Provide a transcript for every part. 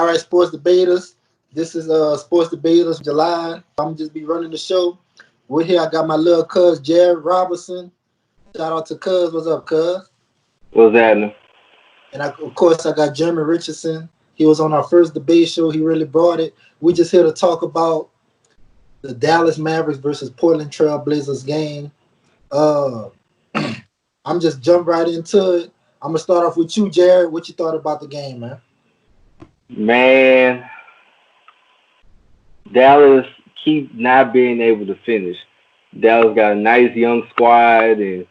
All right, sports debaters. This is sports debaters July. I'm just be running the show. We're here. I got my little cuz Jared Robinson. Shout out to Cuz. What's up, Cuz? What's happening? And of course, I got Jeremy Richardson. He was on our first debate show. He really brought it. We just here to talk about the Dallas Mavericks versus Portland Trail Blazers game. Uh, I'm just jump right into it. I'm gonna start off with you, Jared. What you thought about the game, man? Man, Dallas keep not being able to finish. Dallas got a nice young squad and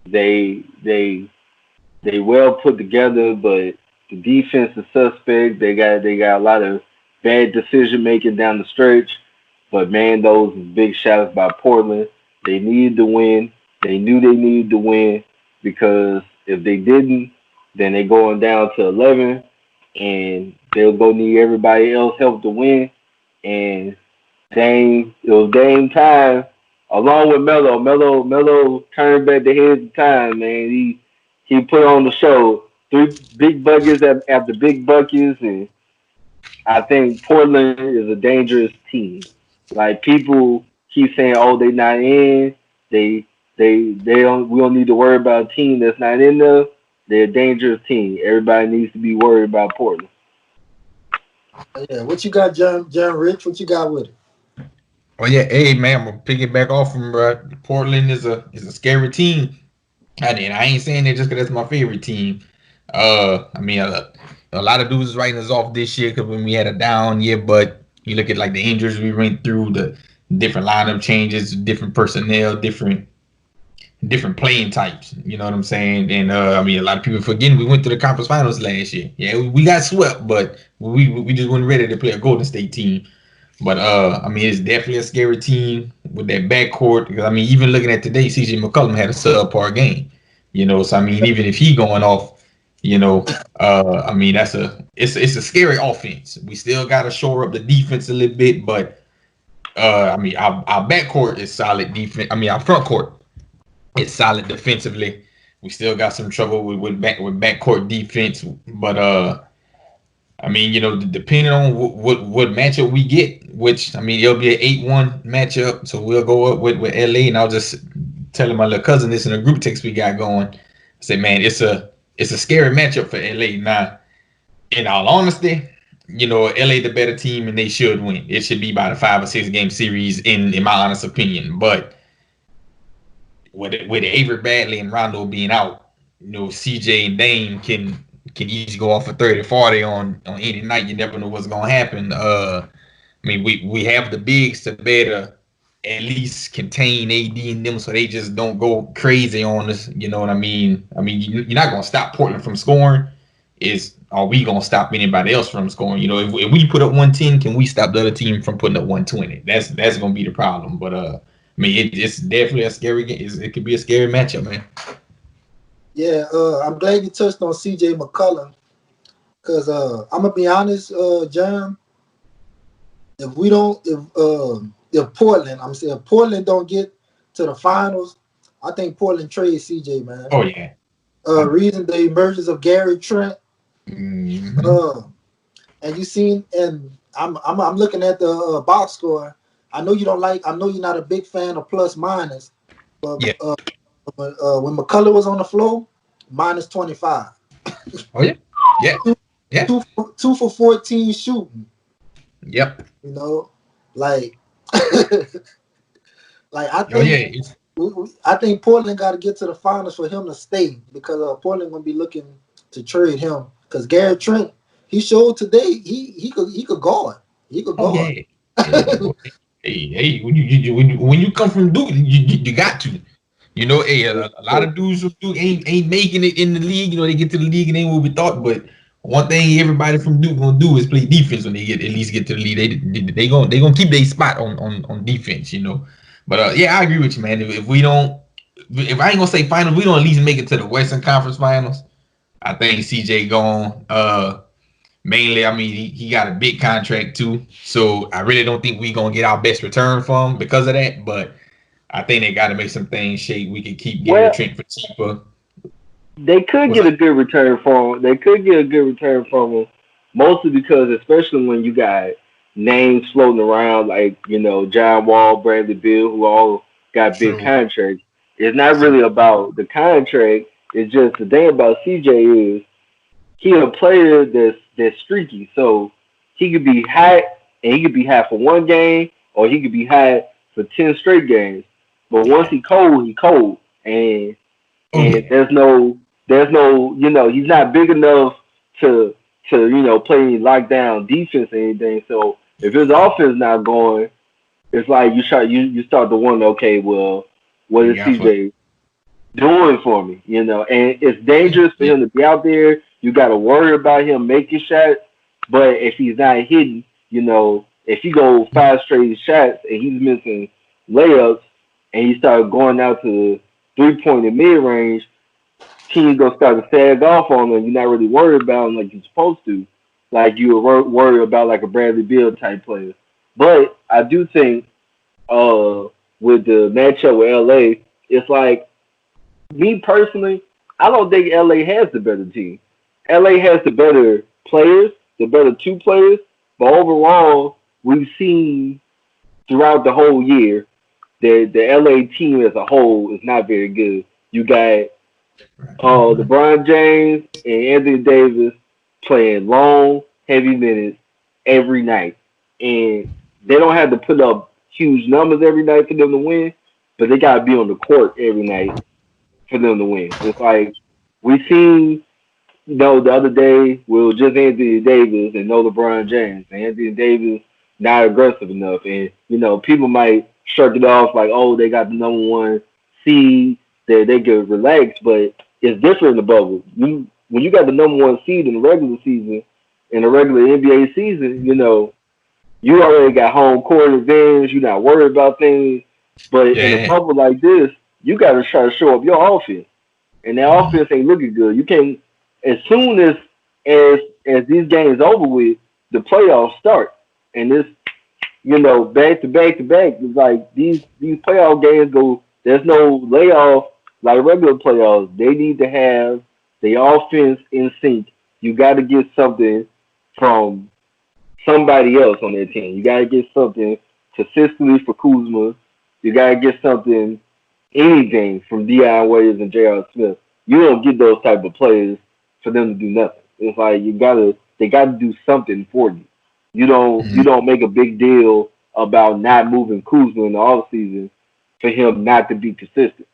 they they they well put together, but the defense is suspect. They got a lot of bad decision making down the stretch. But man, those big shots by Portland. They needed to win. They knew they needed to win because if they didn't, then they going down to 11, and they'll go need everybody else help to win. And Dame, it was Dame time, along with Melo. Melo turned back the heads of time, man. He put on the show. Three big buckets after big buckets, and I think Portland is a dangerous team. Like people keep saying, "Oh, they not in. They they don't. We don't need to worry about a team that's not in there. They're a dangerous team. Everybody needs to be worried about Portland." Yeah, what you got, John Rich? What you got with it? Oh yeah, hey man, I'm gonna pick it back off from Portland is a scary team. I ain't saying that just because that's my favorite team. I mean, a lot of dudes is writing us off this year because when we had a down year, but you look at like the injuries we went through, the different lineup changes, different personnel, different playing types. You know what I'm saying? And I mean, a lot of people forgetting we went to the conference finals last year. Yeah, we got swept, but we just weren't ready to play a Golden State team. But I mean, it's definitely a scary team with that backcourt. Because I mean, even looking at today, CJ McCollum had a subpar game. You know, so I mean, even if he going off, I mean, it's a scary offense. We still got to shore up the defense a little bit, but I mean, our backcourt is solid defense. I mean, our front court is solid defensively. We still got some trouble with backcourt defense, but I mean, depending on what matchup we get, which I mean, it'll be an 8-1 matchup, so we'll go up with LA, and I'll just telling my little cousin this in a group text we got going. I said, man, it's a scary matchup for LA. Now, in all honesty, LA the better team and they should win. It should be about a 5 or 6 game series in my honest opinion. But with Avery Bradley and Rondo being out, CJ and Dame can each go off for 30, 40 on any night. You never know what's gonna happen. I mean, we have the bigs to better at least contain AD and them so they just don't go crazy on us. You know what I mean? I mean, you're not gonna stop Portland from scoring. Are we gonna stop anybody else from scoring? If we put up 110, can we stop the other team from putting up 120? That's gonna be the problem. But I mean, it's definitely a scary game. It could be a scary matchup, man. Yeah, I'm glad you touched on CJ McCollum because I'm gonna be honest, John. If we don't, if Portland, I'm saying if Portland don't get to the finals, I think Portland trades CJ, man. Oh yeah. Reason the emergence of Gary Trent. Mm-hmm. And you seen, and I'm looking at the box score. I know you don't like. I know you're not a big fan of plus minus, but yeah. When McCullough was on the floor, minus 25. Oh yeah, yeah. Two for 14 shooting. Yep. Like, like I think. Oh yeah. I think Portland got to get to the finals for him to stay because Portland gonna be looking to trade him because Gary Trent he showed today he could guard. He could guard. Oh, yeah. Hey, when you come from Duke, you got to. Hey, a lot of dudes from Duke ain't making it in the league. They get to the league and ain't what we thought. But one thing everybody from Duke gonna do is play defense when they at least get to the league. They gonna keep their spot on defense. But yeah, I agree with you, man. If I ain't gonna say finals, we don't at least make it to the Western Conference Finals. I think CJ gone. Mainly, I mean, he got a big contract too, so I really don't think we gonna get our best return from him because of that. But I think they got to make some things shake. We could keep Gary Trent for cheaper. They could get a good return for him. Mostly because, especially when you got names floating around like John Wall, Bradley Beal, who all got big True. contracts. It's not That's a really about the contract. It's just the thing about CJ is he a player that's streaky. So he could be hot and he could be hot for one game, or he could be hot for 10 straight games. But once yeah. he cold, he cold, and Oh and yeah. there's no he's not big enough to play any lockdown defense or anything. So if his offense not going, it's like you start to wonder, okay, well, what You is got for CJ doing for me? And it's yeah, dangerous for yeah. him to be out there. You got to worry about him making shots, but if he's not hitting, if he go 5 straight shots and he's missing layups, and he start going out to 3 point and mid range, teams gonna start to sag off on him. You're not really worried about him like you're supposed to, like you were worried about like a Bradley Beal type player. But I do think with the matchup with LA, it's like me personally, I don't think LA has the better team. LA has the better players, the better two players, but overall, we've seen throughout the whole year that the LA team as a whole is not very good. You got Right, right, right. LeBron James and Anthony Davis playing long, heavy minutes every night, and they don't have to put up huge numbers every night for them to win, but they got to be on the court every night for them to win. It's like we seen, the other day we were just Anthony Davis and no LeBron James. And Anthony Davis not aggressive enough, and people might shrug it off like, oh, they got the number one seed, that they could relax, but it's different in the bubble. When you got the number one seed in the regular season, in the regular NBA season, you already got home court advantage. You're not worried about things. But in a Yeah. bubble like this, you got to try to show up your offense, and that Mhm. offense ain't looking good. You can as soon as these games over with, the playoffs start, and this back to back to back. It's like these playoff games go. There's no layoff like regular playoffs. They need to have the offense in sync. You got to get something from somebody else on their team. You got to get something consistently for Kuzma. You got to get something, anything from Dion Waiters and J.R. Smith. You don't get those type of players for them to do nothing. It's like they gotta do something for you. You Mhm. don't make a big deal about not moving Kuzma in the off season for him not to be consistent,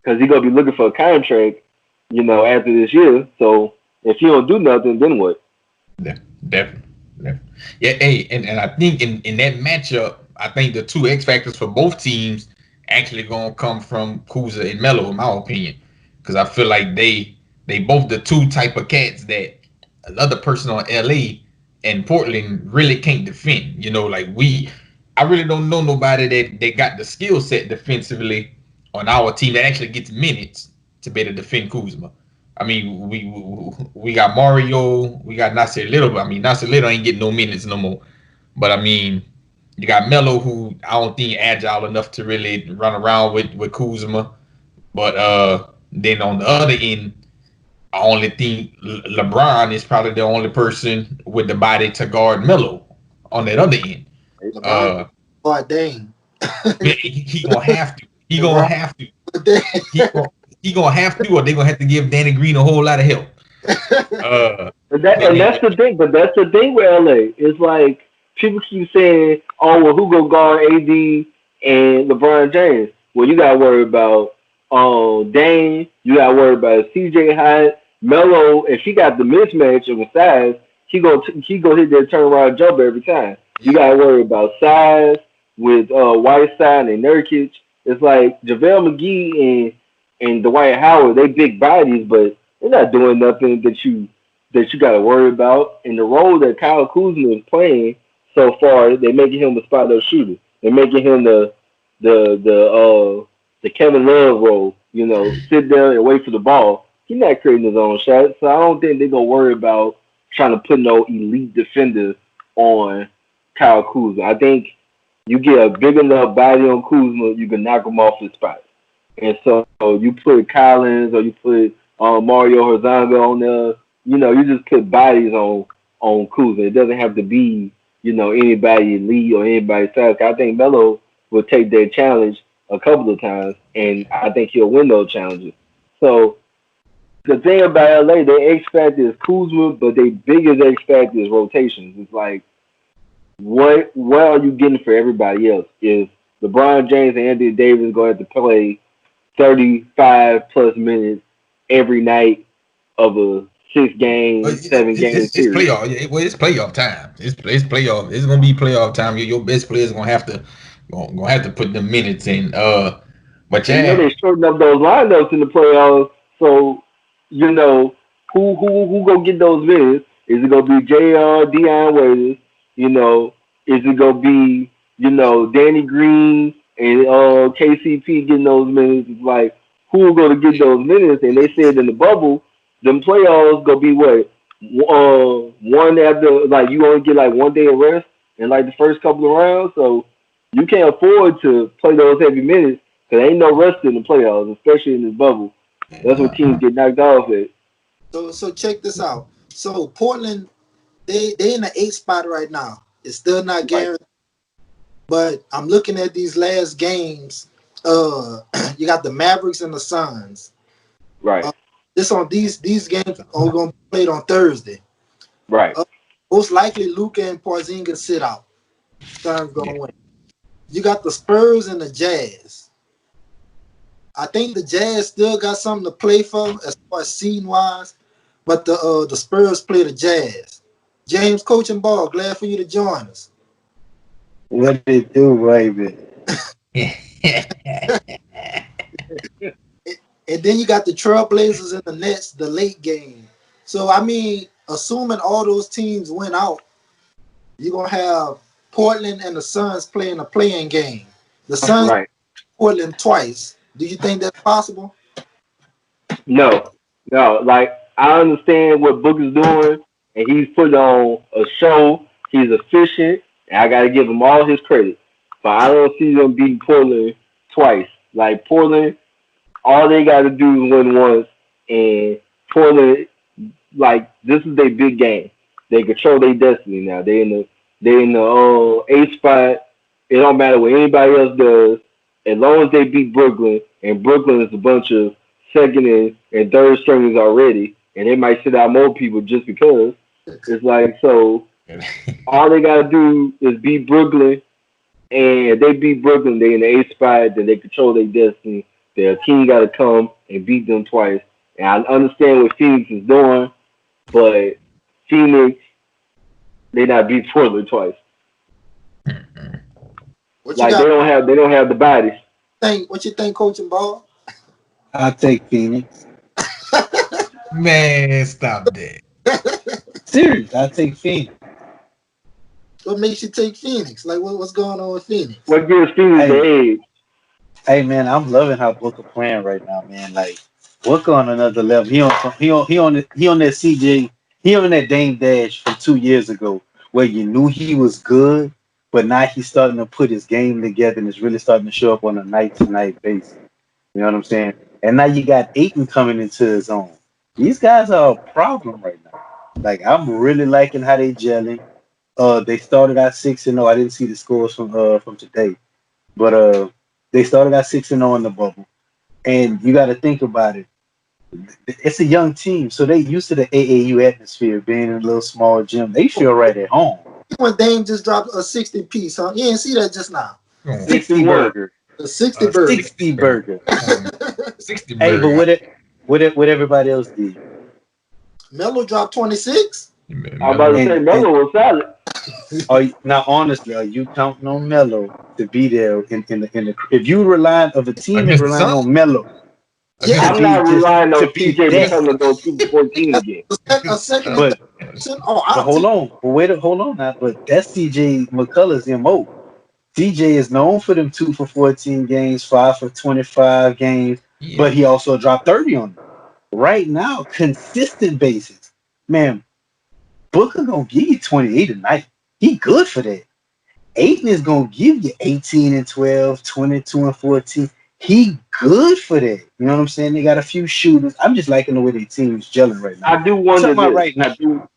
because he's gonna be looking for a contract, after this year. So if he don't do nothing, then what? Yeah, definitely. Definitely. Yeah, hey, and I think in that matchup, I think the two X factors for both teams actually gonna come from Kuzma and Melo, in my opinion, because I feel like they both the two type of cats that another person on LA and Portland really can't defend. Like I really don't know nobody that got the skill set defensively on our team that actually gets minutes to be able to defend Kuzma. I mean, we got Mario, we got Nasir Little, but I mean Nasir Little ain't getting no minutes no more. But I mean, you got Melo, who I don't think agile enough to really run around with Kuzma. But then on the other end, I only think LeBron is probably the only person with the body to guard Melo on that other end. LeBron Uh, guard Dame. he gonna have to. He gonna LeBron have to. Dame. He gonna, he gonna have to, or they gonna have to give Danny Green a whole lot of help. And that But and that's the thing. But that's the thing with LA. It's like people keep saying, "Oh, well, who go guard AD and LeBron James?" Well, you got to worry about Dane. You got to worry about CJ Hyde, Melo. If he got the mismatch of the size, he go hit that turnaround jumper every time. You Yep. got to worry about size with Whiteside and Nurkic. It's like JaVale McGee and Dwight Howard. They big bodies, but they're not doing nothing that you got to worry about. And the role that Kyle Kuzma is playing so far, they're making him a spot up shooter. They're making him the Kevin Love role. Sit there and wait for the ball. He's not creating his own shot, so I don't think they're gonna worry about trying to put no elite defender on Kyle Kuzma. I think you get a big enough body on Kuzma, you can knock him off his spot. And so you put Collins or you put Mario Hezonja on there. You just put bodies on Kuzma. It doesn't have to be, anybody elite or anybody fast. I think Melo will take that challenge a couple of times, and I think he'll win those challenges. So the thing about LA, their X factor is Kuzma, but their biggest X factor is rotations. It's like what are you getting for everybody else? Is LeBron James and Anthony Davis going to have to play 35 plus minutes every night of a six But game, 7 game it's series? playoff. Well, it's playoff time. It's playoff. It's gonna be playoff time. Your best players gonna have to put the minutes in. But And yeah, they shorten up those lineups in the playoffs. So you know who gonna get those minutes? Is it gonna be Jr. Deion Waiters? Is it gonna be Danny Green and KCP getting those minutes? It's like who gonna get those minutes? And they said in the bubble, them playoffs gonna be what one after like you only get like 1 day of rest in like the first couple of rounds. So you can't afford to play those heavy minutes because ain't no rest in the playoffs, especially in this bubble. That's when teams get knocked off at. So check this out. So Portland, they in the 8th spot right now. It's still not Right, guaranteed, but I'm looking at these last games. You got the Mavericks and the Suns. right, Uh, these games are going to be played on Thursday. right. Uh, Most likely, Luka and Porzingis sit out. Suns yeah. gonna win. You got the Spurs and the Jazz. I think the Jazz still got something to play for as far as seeding wise, but the Spurs play the Jazz. James Coaching Ball, glad for you to join us. What it do, baby? And then you got the Trailblazers and the Nets, the late game. So I mean, assuming all those teams went out, you're gonna have Portland and the Suns playing a playing game. The Suns Right. Portland twice. Do you think that's possible? No, no. Like I understand what Book is doing, and he's putting on a show. He's efficient, and I got to give him all his credit. But I don't see them beating Portland twice. Like Portland, all they got to do is win once, and Portland, like this is their big game. They control their destiny now. They in the eighth spot. It don't matter what anybody else does, as long as they beat Brooklyn, and Brooklyn is a bunch of second and third stringers already, and they might sit out more people just because. It's like so. All they gotta do is beat Brooklyn, and if they beat Brooklyn, they in the eighth spot. Then they control their destiny. Their team got to come and beat them twice. And I understand what Phoenix is doing, but Phoenix they not beat Portland twice. What you Like got? they don't have the bodies. What you think, Coaching Ball? I take Phoenix. Man, stop that. Serious, I take Phoenix. What makes you take Phoenix? Like what's going on with Phoenix? What gives Phoenix the Hey, edge? hey, man, I'm loving how Booker playing right now, man. Like Booker on another level. He on that CJ. He on that Dame Dash from 2 years ago, where you knew he was good, but now he's starting to put his game together and it's really starting to show up on a night to night basis. You know what I'm saying? And now you got Aiton coming into his own. These guys are a problem right now. Like I'm really liking how they gelling. They started out 6-0. I didn't see the scores from today, but they started out 6-0 in the bubble. And you got to think about it. It's a young team, so they used to the AAU atmosphere, being in a little small gym. They feel right at home. When Dame just dropped a 60 piece, huh? You didn't see that just now. Come on. 60 61. burger, The 60 burger. 60 60 burger. Come on. 60 Hey, but burger. what everybody else did, Melo dropped 26. I'm about to Melo. say and Melo was solid. now honestly, are you counting on Melo to be there in the if you relying of a team is Against the relying Suns? on Melo Against to Yeah, I'm the be not just relying to on be CJ that, McCollum to go 2 for 14 again. a against the second Suns. but option. Oh, but I'll hold take on, hold on now. But that's CJ McCullough's MO. CJ is known for them 2 for 14 games, 5 for 25 games, Yeah. but he also dropped 30 on them. Right now, consistent basis, man. Booker gonna give you 28 a night. He good for that. Aiton is gonna give you 18 and 12, 22 and 14. He good for that. You know what I'm saying? They got a few shooters. I'm just liking the way their team's gelling right now. I do I'm talking wonder about this. right now. I do.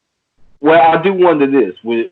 well, I do wonder this with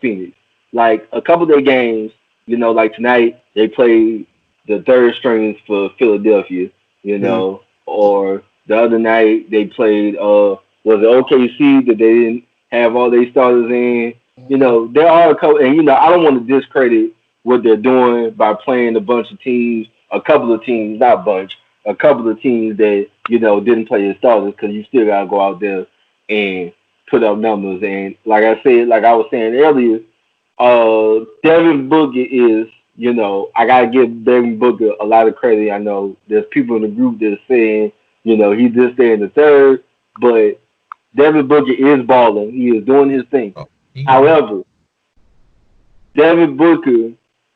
Phoenix. Like a couple of their games, like tonight they played the third strings for Philadelphia, Mhm. or the other night they played was it OKC that they didn't have all their starters in. There are a couple, and I don't want to discredit what they're doing by playing a bunch of teams, a couple of teams, not a bunch, a couple of teams that didn't play their starters because you still gotta go out there and put up numbers. And like I said, like I was saying earlier, Devin Booker is, I gotta give Devin Booker a lot of credit. I know there's people in the group that's saying, he's just there in the third, but Devin Booker is balling. He is doing his thing. Oh, he gonna make However, Devin Booker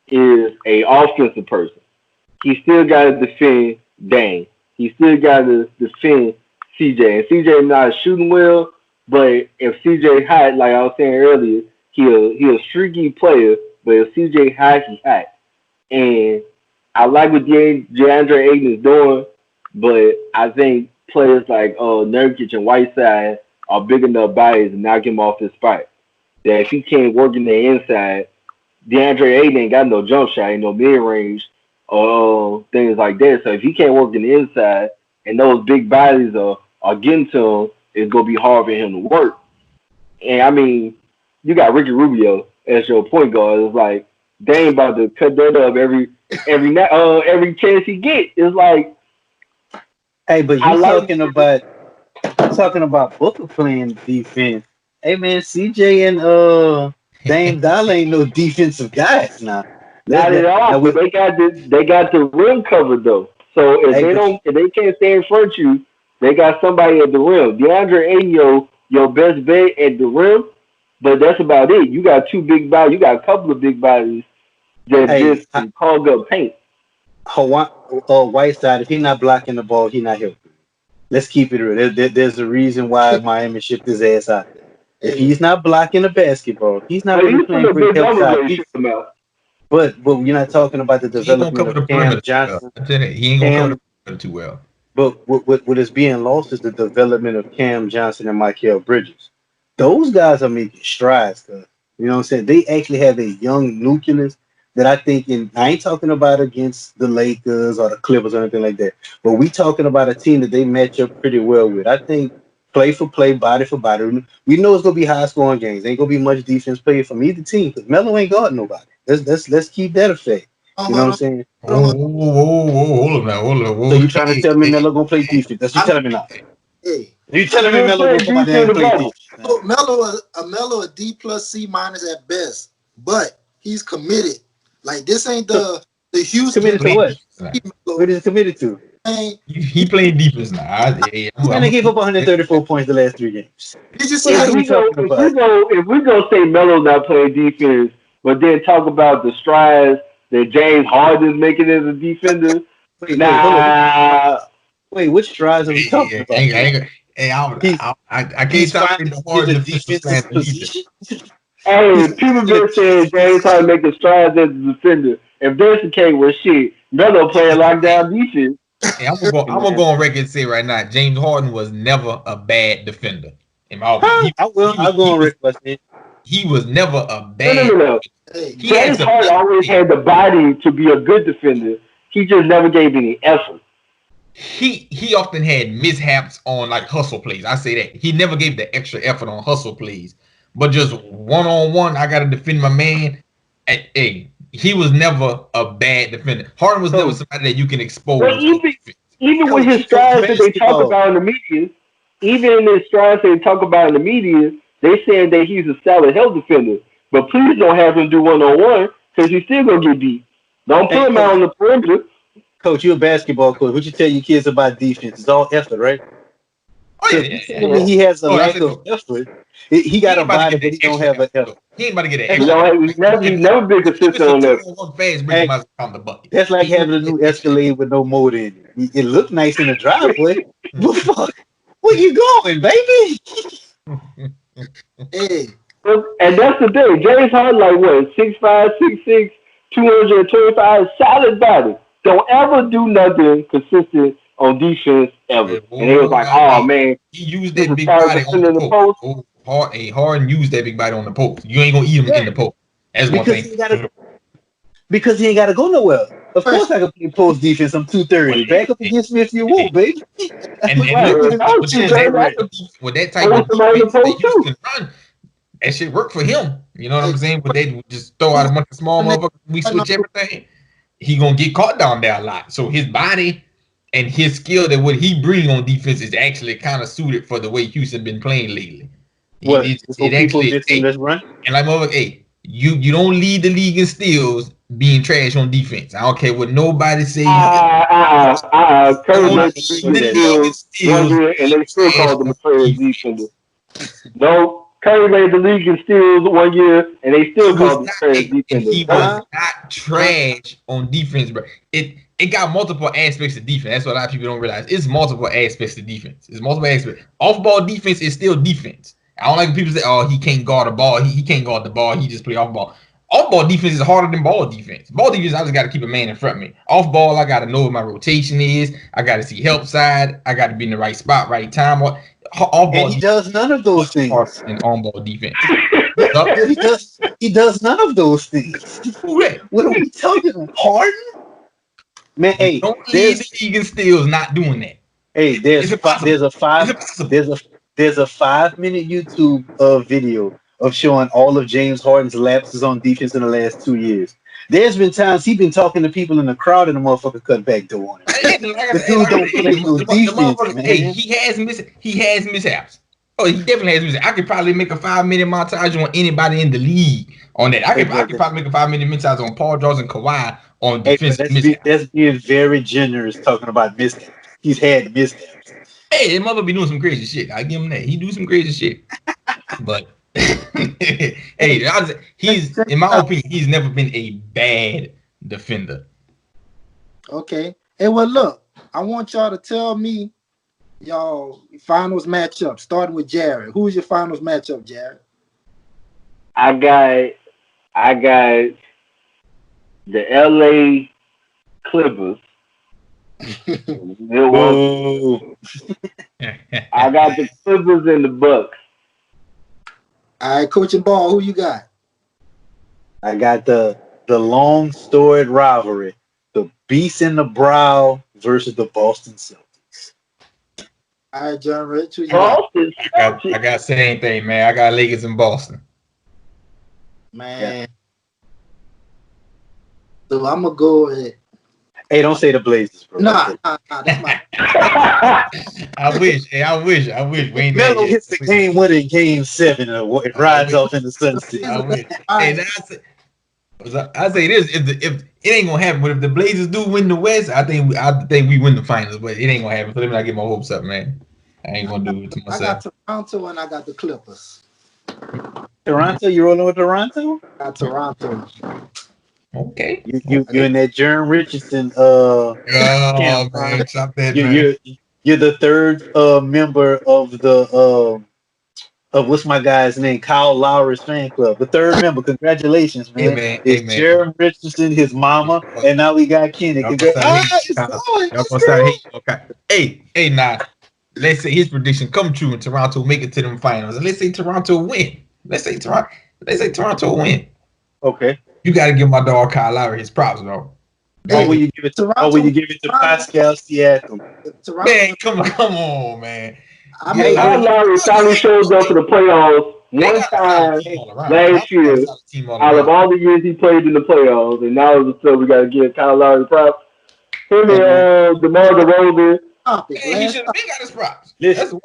is a offensive person. He still got to defend Dame. He still got to defend CJ. And CJ not shooting well, but if CJ hot, like I was saying earlier, he a streaky player. But if CJ hot, he hot. And I like what DeAndre Ayton is doing, but I think players like Nurkic and Whiteside are big enough bodies to knock him off his spot. That if he can't work in the inside, DeAndre Ayton ain't got no jump shot, ain't no mid range, or things like that. So if he can't work in the inside, and those big bodies are getting to him, it's gonna be hard for him to work. And I mean, you got Ricky Rubio as your point guard. It's like they ain't about to cut that up every chance he get. It's like Hey, but I you like talking about Booker playing defense. Hey man, CJ and Dame Dollar ain't no defensive guys now. not at all, Now but with they got the rim covered though. So if hey, they but don't if they can't stay in front of you, they got somebody at the rim. DeAndre Ayton your best bet at the rim, but that's about it. You got two big bodies. You got a couple of big bodies that hey, just can clog up paint. Hawaii, Whiteside, if he not blocking the ball, he not helping. Let's keep it real. There's a reason why Miami shipped his ass out there. If Hey, he's not blocking the basketball, he's not But really he's put playing a great good help number side ratio defense. out. But you're not talking about the he ain't gonna development cover of the Cam perimeter too well. Johnson. I'm telling you, he ain't gonna cover the Cam, perimeter too well. but what is being lost is the development of Cam Johnson and Michael Bridges. Those guys are making strides. Cause, you know what I'm saying? They actually have a young nucleus that I think, and I ain't talking about against the Lakers or the Clippers or anything like that, but we talking about a team that they match up pretty well with. I think play for play, body for body. We know it's gonna be high scoring games. Ain't gonna be much defense played from either team because Melo ain't guarding nobody. Let's keep that a fact. You know what hold I'm on, saying? hold on. Hold up now, hold up, So whoa. you trying to tell me Melo gonna play defense? That's what you I'm telling me now. hey. You He telling me didn't Melo play gonna come out there and defensive play bubble. defense? Man. So Melo a D plus C minus at best, but he's committed. Like this ain't So the Houston committed to Playing what? defense now. What Melo. is he committed to? Ain't He playing defense now. Man, they gave up 134 points the last 3 games. did you see What how If are he we we go, talking if we about? go, if we go say Melo's not playing defense, but then talk about the strides that James Harden's making as a defender, Wait, hold up. nah, Wait, which strides are we talking Hey, about? I, He's I can't he's tolerate finally the getting hard a defensive defensive stance either. position. hey, He's people in a been saying defensive James Harden position. making strides as a defender. If that's the case, well, shit, Melo playing Hey, lockdown defense. hey, I'm gonna go. Hey, I'm gonna man. go on record and say right now, James Harden was never a bad defender. In my opinion, Huh? I will. I'll go on record by saying, he was never a No, no, bad. no, no. hey, He had James some. Harden always Hey, had the body to be a good defender. He just never gave any effort. he often had mishaps on like hustle plays. I say that he never gave the extra effort on hustle plays, but just one on one, I gotta defend my man. Hey, he was never a bad defender. Harden was never Coach, somebody that you can But expose on defense. even with Coach, his you coach strides that they talk basketball. about in the media, even in his strides that they talk about in the media, they saying that he's a solid help defender. But please don't have him do 1-on-1 because he's still gonna get beat. Don't Hey, put him out on coach, the perimeter. coach, you a basketball coach. What you tell your kids about defense? It's all effort, right? Oh So yeah, if yeah, you yeah. telling me Yeah. he has a Oh, I lack said of no. effort, he He got ain't a about to body, get but that he don't extra have an effort effort. though. He ain't about to get that That's He extra like effort. don't. He's never. He's never been If consistent it's a on that. 2-on-1 fast break, you hey, might as well count the bucket. that's like He ain't having a gonna get new that extra Escalade with no motor in it. It looked nice in the driveway, but fuck, where you going, baby? effort. hey, And that's the thing. James Harden, like what, 6'5", 6'6", 225, solid body. Don't ever do nothing consistent on defense ever. Hey, And it was like, oh hey, man, he used he's that a big solid body on defender the in the post. post. Harden use that big body on the post. You ain't gonna eat him in the post. That's one because thing. he ain't gotta go nowhere. Of course, Question. I can play post defense. I'm 230. Back up against me if you want, baby. And Right, look, if I was you, Jay, I could with that type hold of somebody in the defense that post too. Houston run, that shit worked for him. You know what Hey, I'm saying? But they just throw out a bunch of small motherfuckers. We switch everything. He gonna get caught down there a lot. So his body and his skill that what he bring on defense is actually kind of suited for the way Houston been playing lately. What? So It people actually, just let's run. and like motherfucker, you don't lead the league in steals being trash on defense. I don't care what nobody say. Curry Don't led lead the the league in league in steals one steals year, and being they still trash called him on a trash defender. defense. No, Curry led the league in steals one year, and they still He was called him not, a trash and defender. he was not trash on defense, bro. It got multiple aspects of defense. That's what a lot of people don't realize. It's multiple aspects of defense. It's multiple aspects. Off ball defense is still defense. I don't like when people say, "Oh, he can't guard the ball. He can't guard the ball. He just play off ball." Off ball defense is harder than ball defense. Ball defense, I just got to keep a man in front of me. Off ball, I got to know what my rotation is. I got to see help side. I got to be in the right spot, right time. Off ball And he does none of those things. and on ball defense. He does none of those things. Who that? What are we talking about? Harden? Man, hey, Don't lead the league in steals not doing that. there's It's impossible. a It's impossible. there's a 5-minute YouTube video of showing all of James Harden's lapses on defense in the last 2 years. There's been times he's been talking to people in the crowd and the motherfucker cut back door on him. The dude don't play no defense, motherfucker, hey, man. he has mishaps. Oh, he definitely has mishaps. I could probably make a 5-minute montage on anybody in the league on that. I could probably make a 5-minute montage on Paul George and Kawhi on Hey, but defensive mishaps. that's being very generous talking about mishaps. He's had mishaps. Hey, that mother be doing some crazy shit. I give him that. He do some crazy shit. But hey, he's in my opinion, he's never been a bad defender. Okay. Hey, well, look, I want y'all to tell me y'all finals matchup, starting with Jared. Who's your finals matchup, Jared? I got the LA Clippers. Boo. I got the Clippers and the Bucks. All right, Coach and Ball, who you got? I got the long storied rivalry, the Beast in the Brow versus the Boston Celtics. All right, John Rich, who you got? I got same thing, man. I got Lakers in Boston. Man. So I'm gonna go with. Hey, don't say the Blazers, bro. Nah, that's my. I wish. We ain't Melo there yet. hits the game winning game 7 and it rides off in the sunset. I wish. Hey, I say this: if it ain't gonna happen, but if the Blazers do win the West, I think we win the finals. But it ain't gonna happen. So let me not get my hopes up, man. I ain't gonna do it to myself. I got Toronto and I got the Clippers. Toronto, you rolling with Toronto? I got Toronto. Okay. You in that Jerm Richardson camp, man, stop that, man. You're the third member of the of what's my guy's name? Kyle Lowry's fan club. The third member. Congratulations, man. It's Jerem Richardson, his mama, and now we got Kenny. Y'all gonna start hating. Okay. Hey, now. Let's say his prediction come true and Toronto make it to them finals. And let's say Toronto win. Let's say Toronto win. Okay. You gotta give my dog Kyle Lowry his props, bro. Or will you give it to Pascal Siakam? Man, come on, man. Kyle Lowry finally shows up for the playoffs one time last year out of all the years he played in the playoffs, and now we got to give Kyle Lowry props. Him and DeMar DeRozan. He should have got his props. Listen,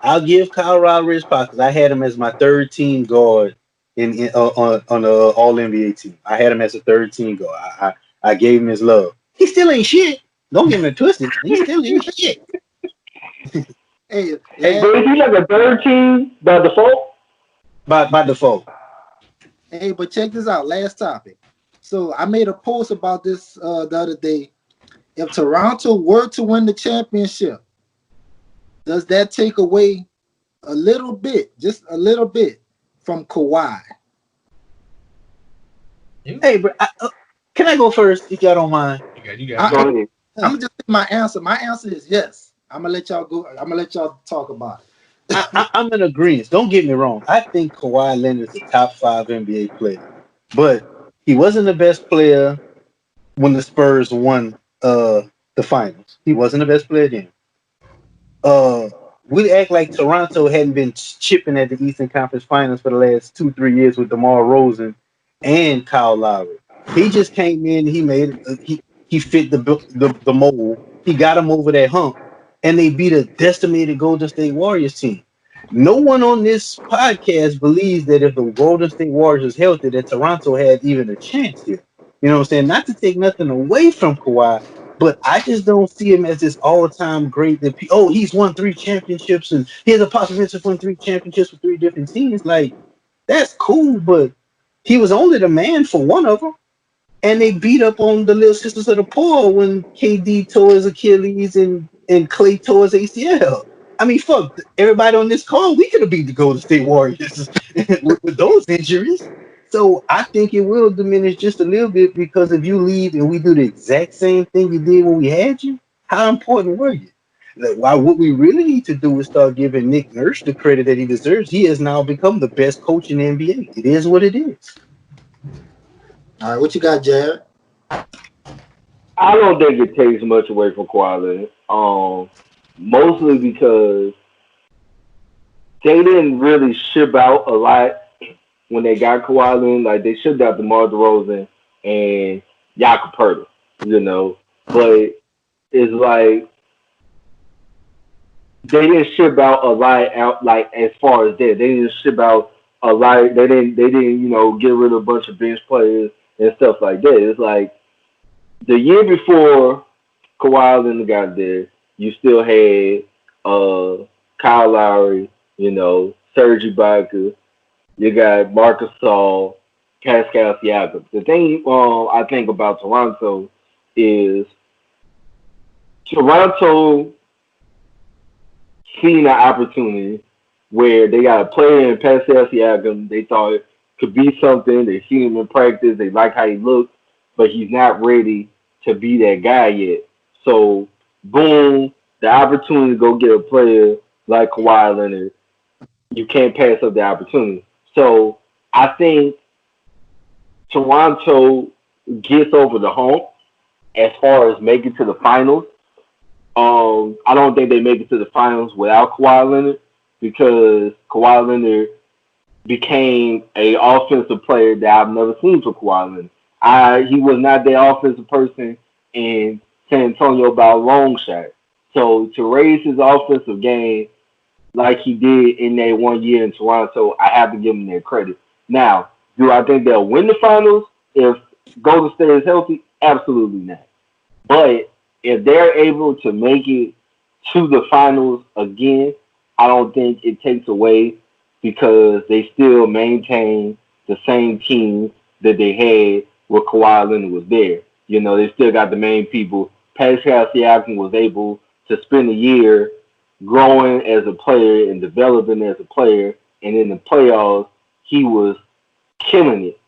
I'll give Kyle Lowry his props because I had him as my third team guard on the All NBA team. I had him as a third team guard. I gave him his love. He still ain't shit. Don't get me twisted. He still ain't shit. Hey, but is he like a third team by default? By default. Hey, but check this out. Last topic. So I made a post about this the other day. If Toronto were to win the championship, does that take away a little bit, just a little bit, from Kawhi? Hey, bro, can I go first if y'all don't mind? You got I'm gonna just say my answer. My answer is yes. I'm gonna let y'all go. I'm gonna let y'all talk about it. I'm in agreement. Don't get me wrong. I think Kawhi Leonard is a top 5 NBA player, but he wasn't the best player when the Spurs won the finals. He wasn't the best player then. Uh, we act like Toronto hadn't been chipping at the Eastern Conference Finals for the last 2 3 years with DeMar Rosen and Kyle Lowry. He just came in. He made he fit the mold. He got him over that hump, and they beat a decimated Golden State Warriors team. No one on this podcast believes that if the Golden State Warriors was healthy, that Toronto had even a chance here. You know what I'm saying? Not to take nothing away from Kawhi, but I just don't see him as this all-time great. He's won 3 championships and he has a possibility of winning 3 championships with 3 different teams. Like that's cool, but he was only the man for one of them, and they beat up on the Little Sisters of the Poor when KD tore his Achilles and Clay tore his ACL. I mean, fuck everybody on this call. We could have beat the Golden State Warriors with those injuries. So I think it will diminish just a little bit because if you leave and we do the exact same thing you did when we had you, how important were you? Like, why? What we really need to do is start giving Nick Nurse the credit that he deserves. He has now become the best coach in the NBA. It is what it is. All right, what you got, Jared? I don't think it takes much away from Kawhi Leonard. Mostly because they didn't really ship out a lot when they got Kawhi Leonard. Like they shipped out DeMar DeRozan and Jakob Poeltl, you know. But it's like they didn't ship out a lot out like as far as that. They didn't ship out a lot. They didn't get rid of a bunch of bench players and stuff like that. It's like the year before Kawhi Leonard got there, you still had Kyle Lowry, Serge Ibaka. You got Marcus Gasol, Pascal Siakam. The thing I think about Toronto is Toronto seen an opportunity where they got a player in Pascal Siakam. They thought it could be something. They seen him in practice. They like how he looks, but he's not ready to be that guy yet. So, boom, the opportunity to go get a player like Kawhi Leonard, you can't pass up the opportunity. So, I think Toronto gets over the hump as far as making to the finals. I don't think they make it to the finals without Kawhi Leonard because Kawhi Leonard became a offensive player that I've never seen for Kawhi Leonard. He was not the offensive person in San Antonio by a long shot. So to raise his offensive game like he did in that one year in Toronto, I have to give him that credit. Now, do I think they'll win the finals if Golden State is healthy? Absolutely not. But if they're able to make it to the finals again, I don't think it takes away because they still maintain the same team that they had when Kawhi Leonard was there. They still got the main people. Pascal Siakam was able to spend a year growing as a player and developing as a player, and in the playoffs, he was killing it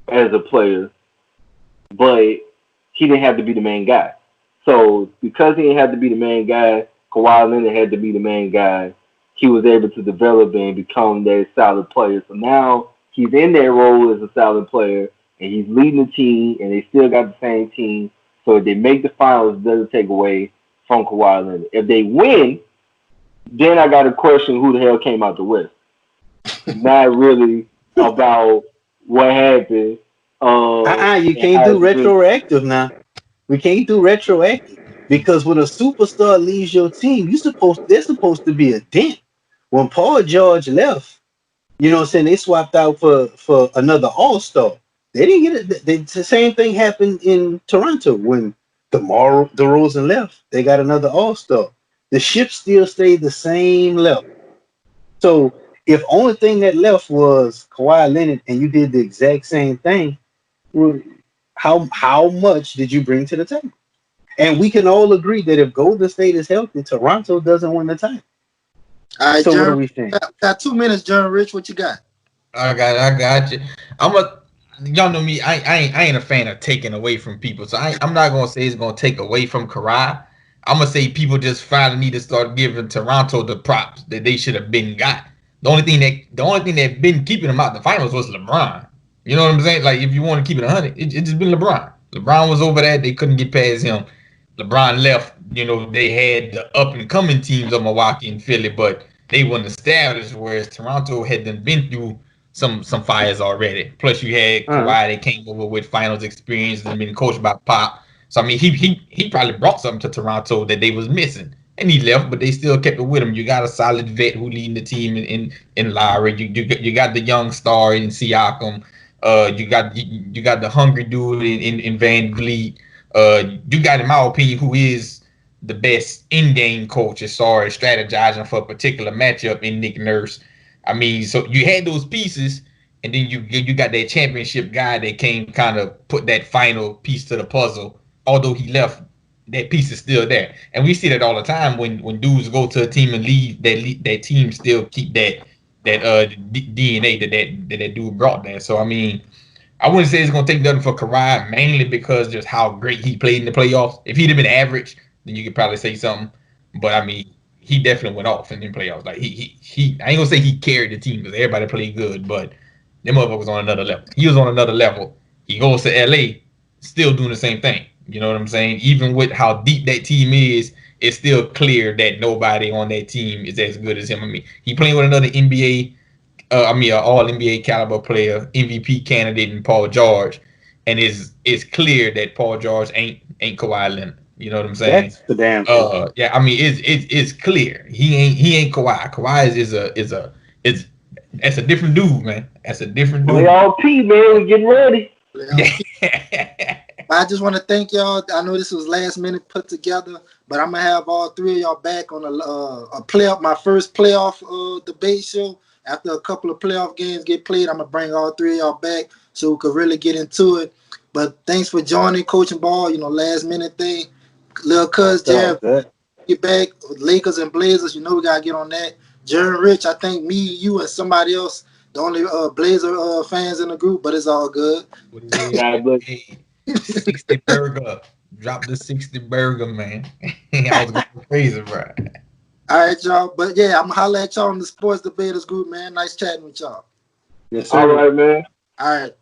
as a player. But he didn't have to be the main guy. So because he didn't have to be the main guy, Kawhi Leonard had to be the main guy. He was able to develop and become that solid player. So now he's in that role as a solid player, and he's leading the team, and they still got the same team. So if they make the finals, it doesn't take away from Kawhi Leonard. If they win, then I got to question who the hell came out the West. Not really about what happened. You And can't how do it's been. retroactive now. We can't do retroactive because when a superstar leaves your team, there's supposed to be a dent. When Paul George left, you know what I'm saying, they swapped out for another all-star. They didn't get it. The same thing happened in Toronto when DeMar DeRozan left. They got another all-star. The ship still stayed the same level. So if only thing that left was Kawhi Leonard and you did the exact same thing, well, how much did you bring to the table? And we can all agree that if Golden State is healthy, Toronto doesn't win the title. All right, So what are John. we saying? Got 2 minutes, John Rich. What you got? I got you. Y'all know me. I ain't a fan of taking away from people, so I'm not gonna say it's gonna take away from Kawhi. I'm gonna say people just finally need to start giving Toronto the props that they should have been got. The only thing that been keeping them out the finals was LeBron. You know what I'm saying? Like if you want to keep it 100, it just been LeBron. LeBron was over that. They couldn't get past him. LeBron left. They had the up and coming teams of Milwaukee and Philly, but they weren't established. Whereas Toronto had been through some fires already. Plus you had Kawhi that came over with finals experience and been coached by Pop. So I mean, he probably brought something to Toronto that they was missing, and he left, but they still kept it with him. You got a solid vet who leading the team in Lowry. You got the young star in Siakam. You got the hungry dude in Van Vliet. You got, in my opinion, who is the best in-game coach as far as strategizing for a particular matchup in Nick Nurse. I mean, so you had those pieces, and then you got that championship guy that came kind of put that final piece to the puzzle. Although he left, that piece is still there, and we see that all the time when dudes go to a team and leave. That team still keep that DNA that dude brought there. So I mean, I wouldn't say it's gonna take nothing for Kawhi, mainly because just how great he played in the playoffs. If he'd have been average, then you could probably say something. But I mean, he definitely went off in the playoffs. Like he I ain't gonna say he carried the team because everybody played good, but them motherfuckers on another level. He was on another level. He goes to LA, still doing the same thing. You know what I'm saying? Even with how deep that team is, it's still clear that nobody on that team is as good as him. I mean, he playing with another an All NBA caliber player, MVP candidate in Paul George, and it's clear that Paul George ain't Kawhi Leonard. You know what I'm saying? That's the damn truth. Yeah. I mean, it's clear he ain't Kawhi. Kawhi is that's a different dude, man. That's a different We dude. all P, man. We getting ready. Yeah. I just want to thank y'all. I know this was last minute put together, but I'm gonna have all three of y'all back on my first playoff debate show. After a couple of playoff games get played, I'm gonna bring all three of y'all back so we could really get into it. But thanks for joining, Coaching Ball. Last minute thing. Little cuz Jared, Good. get back. Lakers and Blazers. We gotta get on that. Jared Rich, I think me, you, and somebody else, the only Blazer fans in the group, but it's all good. God bless. Hey, 60 burger. Drop the 60 burger, man. I was going crazy, bro. All right, y'all. But yeah, I'm gonna holler at y'all in the sports debaters group, man. Nice chatting with y'all. Yes, All sir. right, man. All right.